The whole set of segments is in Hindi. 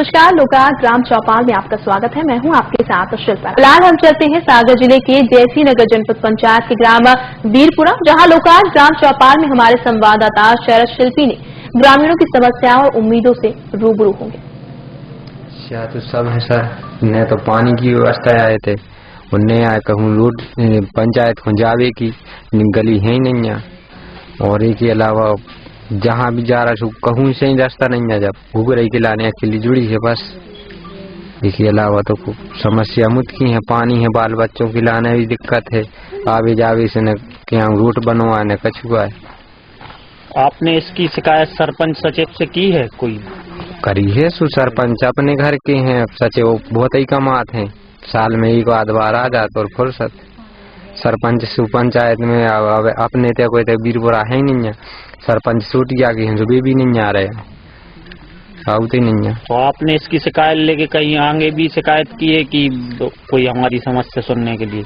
नमस्कार, लोकार्पण ग्राम चौपाल में आपका स्वागत है। मैं हूं आपके साथ शिल्पा। फिलहाल हम चलते हैं सागर जिले के जयसी नगर जनपद पंचायत के ग्राम वीरपुरा, जहां लोकार्पण ग्राम चौपाल में हमारे संवाददाता शरद शिल्पी ने ग्रामीणों की समस्याओं और उम्मीदों से रूबरू होंगे। तो सब है सर, न तो पानी की व्यवस्था आए थे, उन्हें आए कहूँ रोड पंचायत को जावे की गली है ही नहीं है, और एक के अलावा जहाँ भी जा रहा कहूँ से ही रास्ता नहीं है। जब घुघरई के लाने के लिए जुड़ी है बस, इसके अलावा तो समस्या मुद की है। पानी है, बाल बच्चों की लाने भी दिक्कत है, आवे जावे से न क्या रूट बनवा न कछुआ है। आपने इसकी शिकायत सरपंच सचिव से की है? कोई करी है, सरपंच अपने घर के हैं, सचिव बहुत ही कम आते हैं, साल में एक आध बार आ जाते और फुर्सत। सरपंच पंचायत में अपने ते कोई ते वीरपुरा है ही नहीं है, सरपंच सूटिया के हैं जो भी नहीं आ रहे, आते नहीं है। तो आपने इसकी शिकायत लेके कहीं आगे भी शिकायत की है कि कोई हमारी समस्या सुनने के लिए?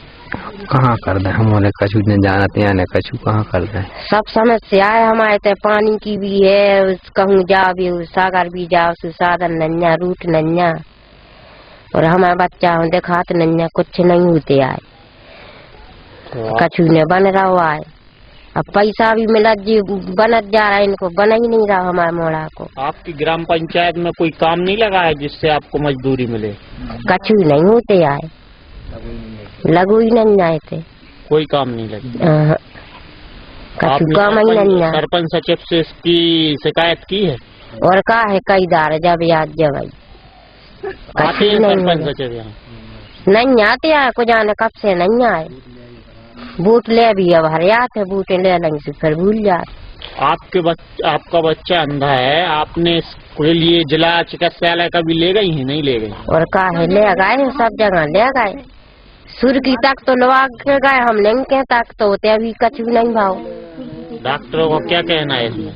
कहाँ कर दे, हमारे कछु ने जानते हैं, न कछु कहाँ कर दे। सब समस्या है हमारे ते, पानी की भी है, कहूँ जा भी सागर भी जाओ साधन नन्या रूट नन्या, और हमारे बच्चा दिखात नन्या कुछ नहीं होते आए, कछु ने बन रहा हुआ है। अब पैसा भी मिला जी बनत जा रहा है, इनको बना ही नहीं रहा हमारे मोड़ा को। आपकी ग्राम पंचायत में कोई काम नहीं लगा है जिससे आपको मजदूरी मिले? कछु नहीं होते आए, लगू ही नहीं आए थे, कोई काम नहीं लगे। कछु काम ही नहीं आए। सरपंच सचिव से इसकी शिकायत की है? और का है कई दार जब याद जब आई आते हैं सरपंच सचिव यहाँ? नहीं आते आए, को जाने कब से नहीं आए। बूट ले भी अब हरियात है, बूटे ले लेंगे से फिर भूल जाते। आपका बच्चा अंधा है, आपने इसके लिए जिला चिकित्सालय का भी ले गई है? नहीं ले गई? और का है ले गए, सब जगह ले गए, सुर की तक तो लवा के गए, हम नहीं के तक तो होते अभी कछु नहीं भाव। डॉक्टरों को क्या कहना है इसमें?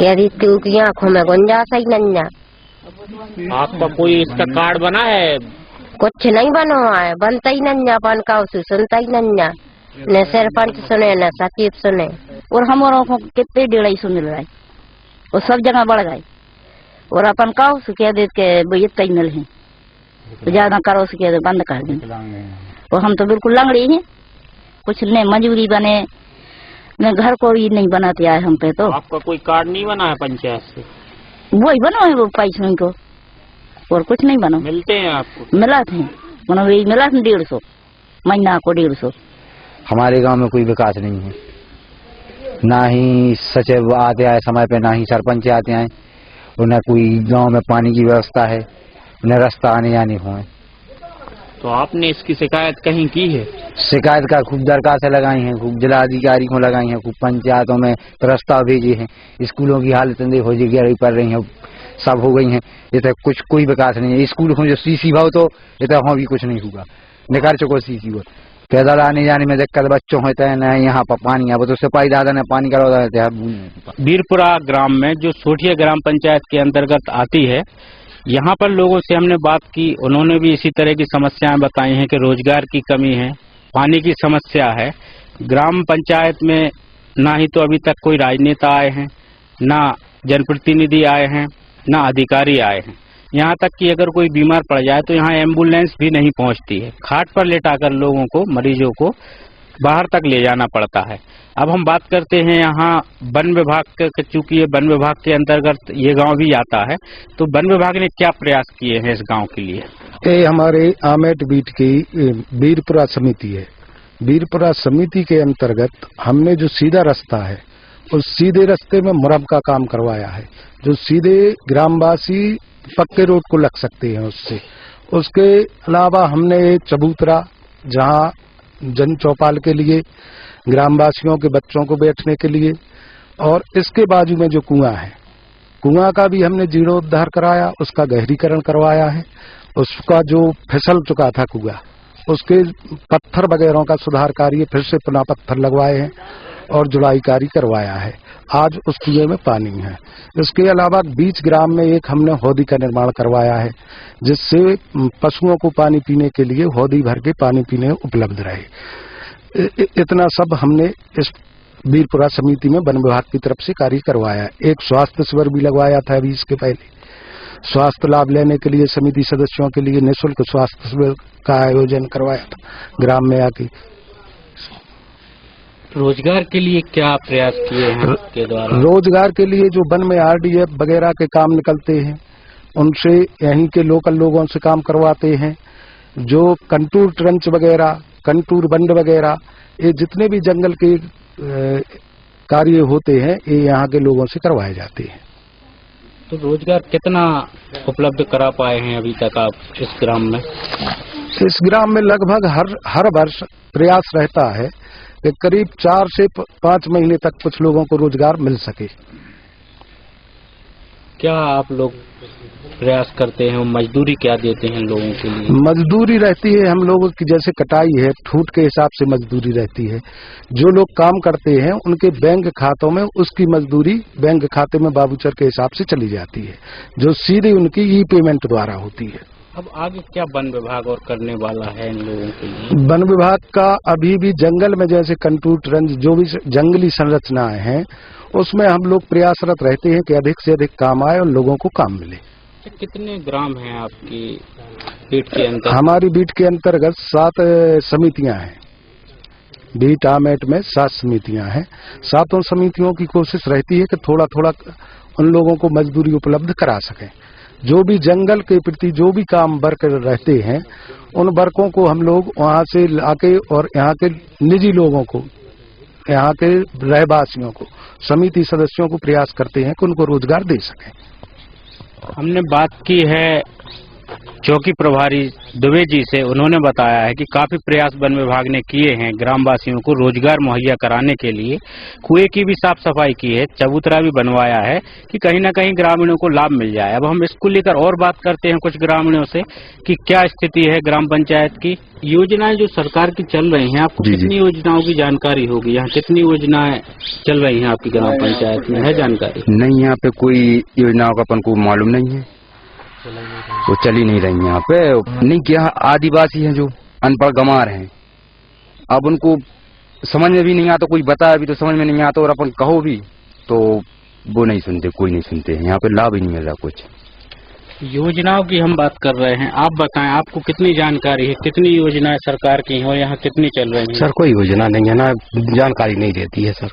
कह दी तू की आँखों में गुंजाइश ही नहीं है। आपका कोई इसका कार्ड बना है? कुछ नहीं बनो है, बनता ही नहीं, बन का उसे सुनता ही नहीं, न सरपंच सुने न सचिव सुने। और हमारों को कितने 150 मिल रहा है, वो सब जगह बढ़ गए, और अपन का कह दे के इतना ही मिल है तो ज्यादा करो से बंद कर दें। और हम तो बिल्कुल लंगड़ी हैं, कुछ नहीं मजबूरी बने, मैं घर को भी नहीं बनाते आए हम पे। तो आपका कोई कार्ड नहीं बना है पंचायत से? वही बनो है वो पैसों को, और कुछ नहीं बनो। मिलते हैं आपको? मिला थे मिला थे 150 महीना को 150। हमारे गांव में कोई विकास नहीं है, ना ही सचिव आते आए समय पे, ना ही सरपंच आते आए, और न कोई गांव में पानी की व्यवस्था है, न रास्ता आने जाने हुए। तो आपने इसकी शिकायत कहीं की है? शिकायत का खूब दरखास्त लगाई हैं, खूब जिला अधिकारी को लगाई हैं, खूब पंचायतों में प्रस्ताव भेजे हैं, स्कूलों की हालत देखो जी गिरी पड़ रही है, सब हो गई है, ये तो कुछ कोई विकास नहीं है। स्कूल को जो सीसी भाव तो ये तो वहाँ भी कुछ नहीं हुआ, निकाल चुको सीसी वो, पैदल आने जाने में दिक्कत बच्चों होते हैं, न यहाँ पर पानी है, वो तो सिपाही दादा ने पानी करवा देते हैं। वीरपुरा ग्राम में जो सोठिया ग्राम पंचायत के अंतर्गत आती है, यहाँ पर लोगों से हमने बात की, उन्होंने भी इसी तरह की समस्याएं बताई हैं कि रोजगार की कमी है, पानी की समस्या है। ग्राम पंचायत में ना ही तो अभी तक कोई राजनेता आए हैं, ना जनप्रतिनिधि आए हैं, ना अधिकारी आए हैं। यहाँ तक कि अगर कोई बीमार पड़ जाए तो यहाँ एम्बुलेंस भी नहीं पहुँचती है, खाट पर लेटाकर लोगों को, मरीजों को बाहर तक ले जाना पड़ता है। अब हम बात करते हैं यहाँ वन विभाग के, चूंकि ये वन विभाग के अंतर्गत ये गांव भी आता है, तो वन विभाग ने क्या प्रयास किए हैं इस गांव के लिए? ये हमारे आमेट बीट की वीरपुरा समिति है। वीरपुरा समिति के अंतर्गत हमने जो सीधा रास्ता है, उस सीधे रास्ते में मुरम का काम करवाया है, जो सीधे ग्रामवासी पक्के रोड को लग सकते हैं उससे। उसके अलावा हमने चबूतरा, जहाँ जन चौपाल के लिए ग्रामवासियों के बच्चों को बैठने के लिए, और इसके बाजू में जो कुआं है, कुआं का भी हमने जीर्णोद्धार कराया, उसका गहरीकरण करवाया है, उसका जो फिसल चुका था कुआं, उसके पत्थर वगैरह का सुधार कार्य, फिर से पुनः पत्थर लगवाए हैं और जुड़ाई कार्य करवाया है। आज उस कुएं में पानी है। इसके अलावा बीच ग्राम में एक हमने हौदी का निर्माण करवाया है, जिससे पशुओं को पानी पीने के लिए हौदी भर के पानी पीने उपलब्ध रहे। इतना सब हमने इस वीरपुरा समिति में वन विभाग की तरफ से कार्य करवाया। एक स्वास्थ्य शिविर भी लगवाया था अभी इसके पहले। स्वास्थ्य लाभ लेने के लिए समिति सदस्यों के लिए निःशुल्क स्वास्थ्य शिविर का आयोजन करवाया था ग्राम में आके। रोजगार के लिए क्या प्रयास किए हैं आपके द्वारा? रोजगार के लिए जो वन में RDF वगैरह के काम निकलते हैं उनसे यहीं के लोकल लोगों से काम करवाते हैं। जो कंटूर ट्रंच वगैरह, कंटूर बंड वगैरह, ये जितने भी जंगल के कार्य होते हैं ये यहाँ के लोगों से करवाए जाते हैं। तो रोजगार कितना उपलब्ध करा पाए हैं अभी तक आप इस ग्राम में? इस ग्राम में लगभग हर वर्ष प्रयास रहता है कि करीब 4 से 5 महीने तक कुछ लोगों को रोजगार मिल सके। क्या आप लोग प्रयास करते हैं? मजदूरी क्या देते हैं लोगों के लिए? मजदूरी रहती है हम लोगों की, जैसे कटाई है ठूट के हिसाब से मजदूरी रहती है। जो लोग काम करते हैं उनके बैंक खातों में उसकी मजदूरी बैंक खाते में बाबूचर के हिसाब से चली जाती है, जो सीधे उनकी ई-पेमेंट द्वारा होती है। अब आगे क्या वन विभाग और करने वाला है इन लोगों के लिए? वन विभाग का अभी भी जंगल में जैसे कंटूर ट्रंच जो भी जंगली संरचनाएं हैं उसमें हम लोग प्रयासरत रहते हैं कि अधिक से अधिक काम आए और लोगों को काम मिले। कितने ग्राम हैं आपकी बीट के अंतर्गत? हमारी बीट के अंतर्गत 7 समितियां हैं। बीट आमेट में 7 समितियां हैं। 7 समितियों की कोशिश रहती है कि थोड़ा थोड़ा उन लोगों को मजदूरी उपलब्ध करा सकें। जो भी जंगल के प्रति जो भी काम वर्क रहते हैं उन वर्कों को हम लोग वहां से लाके और यहाँ के निजी लोगों को, यहाँ के रहवासियों को, समिति सदस्यों को प्रयास करते हैं कि उनको रोजगार दे सकें। हमने बात की है चौकी प्रभारी दुबे जी से। उन्होंने बताया है कि काफी प्रयास वन विभाग ने किए हैं ग्रामवासियों को रोजगार मुहैया कराने के लिए। कुएं की भी साफ सफाई की है, चबूतरा भी बनवाया है कि कहीं न कहीं ग्रामीणों को लाभ मिल जाए। अब हम इसको लेकर और बात करते हैं कुछ ग्रामीणों से कि क्या स्थिति है ग्राम पंचायत की। योजनाएं जो सरकार की चल रही हैं, आपको कितनी योजनाओं की जानकारी होगी? यहाँ कितनी योजनाएं चल रही हैं आपकी ग्राम पंचायत में, है जानकारी? नहीं, यहाँ पे कोई योजनाओं का अपन को मालूम नहीं है, वो चल ही नहीं रही यहाँ पे। नहीं क्या आदिवासी हैं जो अनपढ़ गंवार हैं, अब उनको समझ में भी नहीं आता, कोई बताया भी तो समझ में नहीं आता और अपन कहो भी तो वो नहीं सुनते, कोई नहीं सुनते हैं। यहाँ पे लाभ ही नहीं मिल रहा कुछ। योजनाओं की हम बात कर रहे हैं, आप बताएं आपको कितनी जानकारी है, कितनी योजनाएं सरकार की हैं और यहाँ कितनी चल रही हैं? सर कोई योजना नहीं है ना, जानकारी नहीं देती है सर,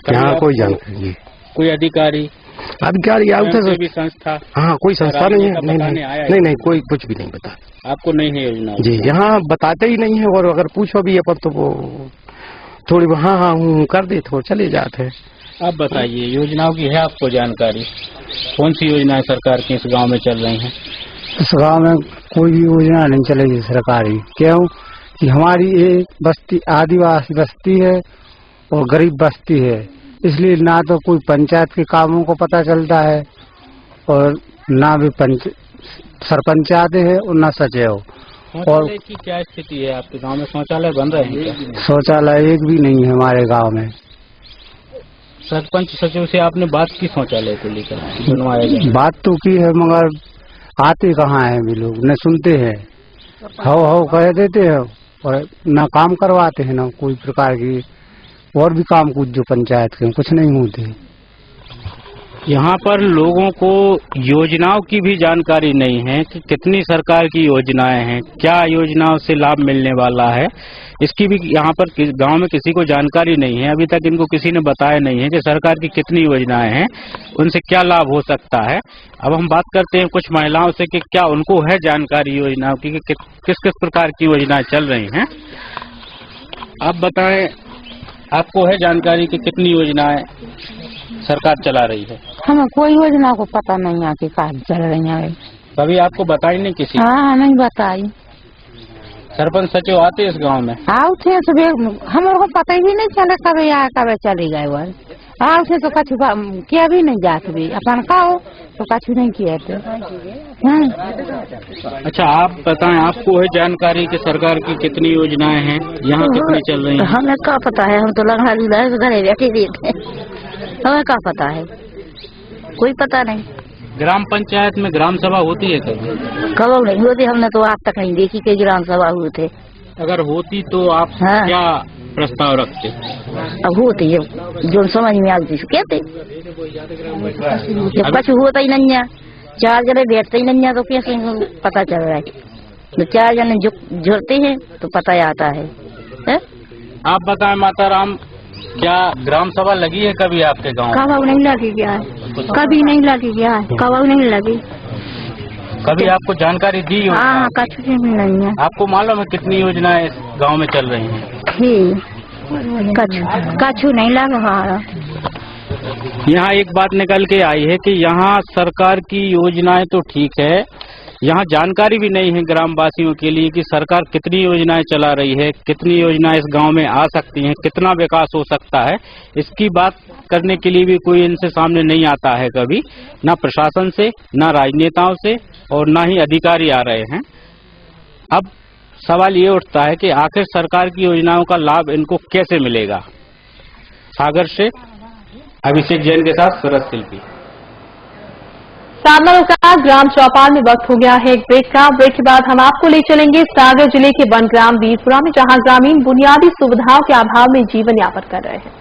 यहाँ कोई जानकारी। कोई अधिकारी भी संस्था? हाँ, कोई संस्था नहीं है। नहीं, कोई कुछ भी नहीं बता। आपको नहीं है योजना? जी, यहाँ बताते ही नहीं है और अगर पूछो भी अपन तो वो थोड़ी हाँ कर दे तो चले जाते हैं। आप बताइए योजनाओं की है आपको जानकारी? कौन सी योजनाएं सरकार की इस गांव में चल रही हैं? इस गांव में कोई भी योजना नहीं चलेगी सरकारी। क्यों कि हमारी एक बस्ती आदिवासी बस्ती है और गरीब बस्ती है, इसलिए ना तो कोई पंचायत के कामों को पता चलता है और ना भी सरपंच आते हैं और ना सचिव। और की क्या स्थिति है आपके गांव में? शौचालय बन रहे हैं क्या? शौचालय एक भी नहीं है हमारे गांव में। सरपंच सचिव से आपने बात की शौचालय को लेकर बनवाया? बात तो की है मगर आते कहाँ हैं भी लोग, न सुनते हैं, हाउ कह देते हैं और ना काम करवाते हैं, ना कोई प्रकार की और भी काम कुछ जो पंचायत के कुछ नहीं होते। यहाँ पर लोगों को योजनाओं की भी जानकारी नहीं है कि कितनी सरकार की योजनाएं हैं, क्या योजनाओं से लाभ मिलने वाला है, इसकी भी यहाँ पर गांव में किसी को जानकारी नहीं है। अभी तक इनको किसी ने बताया नहीं है कि सरकार की कितनी योजनाएं हैं, उनसे क्या लाभ हो सकता है। अब हम बात करते हैं कुछ महिलाओं से कि क्या उनको है जानकारी योजनाओं की, कि किस किस प्रकार की योजनाएं चल रही हैं। आप बताएं, आपको है जानकारी कि कितनी योजनाएं सरकार चला रही है? हमें कोई योजना को पता नहीं है कि कहाँ चल रही है। कभी आपको बताई नहीं किसी? हाँ, नहीं बताई। सरपंच सचिव आते इस गांव में? आओ थे सब, हमारे को पता ही नहीं चला कभी आए कभी चले गए। वो आओ थे तो कछु किया भी नहीं जाते भी, अपन कहो तो कछु नहीं किया थे। अच्छा, आप बताएं, आपको है जानकारी कि सरकार की कितनी योजनाएं हैं, यहाँ कितनी चल रही हैं? हमें क्या पता है, हम तो लगा लीला घरे बैठे देते, हमें क्या पता है, कोई पता नहीं। ग्राम पंचायत में ग्राम सभा होती है कभी? कब नहीं होती, हमने तो आज तक नहीं देखी कि ग्राम सभा हुए थे। अगर होती तो आप क्या प्रस्ताव रखते? अब होती है जो समझ में आती कहते, कुछ होता ही नहीं है, 4 जने बैठते ही नहीं है तो कैसे पता चल रहा है? तो 4 जने जुड़ते हैं तो पता आता है? आप बताएं माता राम, क्या ग्राम सभा लगी है कभी आपके गांव? कब नहीं लगी गया है, कभी नहीं लगी गया है, कब नहीं लगी। कभी आपको जानकारी दी हो? हाँ, कछु भी नहीं है। आपको मालूम है कितनी योजनाएं इस गांव में चल रही हैं? कछु नहीं लगा हमारा। यहाँ एक बात निकल के आई है कि यहाँ सरकार की योजनाएं तो ठीक है, यहाँ जानकारी भी नहीं है ग्रामवासियों के लिए कि सरकार कितनी योजनाएं चला रही है, कितनी योजनाएं इस गांव में आ सकती हैं, कितना विकास हो सकता है। इसकी बात करने के लिए भी कोई इनसे सामने नहीं आता है कभी, ना प्रशासन से, ना राजनेताओं से, और ना ही अधिकारी आ रहे हैं। अब सवाल ये उठता है कि आखिर सरकार की योजनाओं का लाभ इनको कैसे मिलेगा। सागर से अभिषेक जैन के साथ सूरज शिल्पी। सामना का ग्राम चौपाल में वक्त हो गया है एक ब्रेक का। ब्रेक के बाद हम आपको ले चलेंगे सागर जिले के वन ग्राम वीरपुरा में, जहां ग्रामीण बुनियादी सुविधाओं के अभाव में जीवन यापन कर रहे हैं।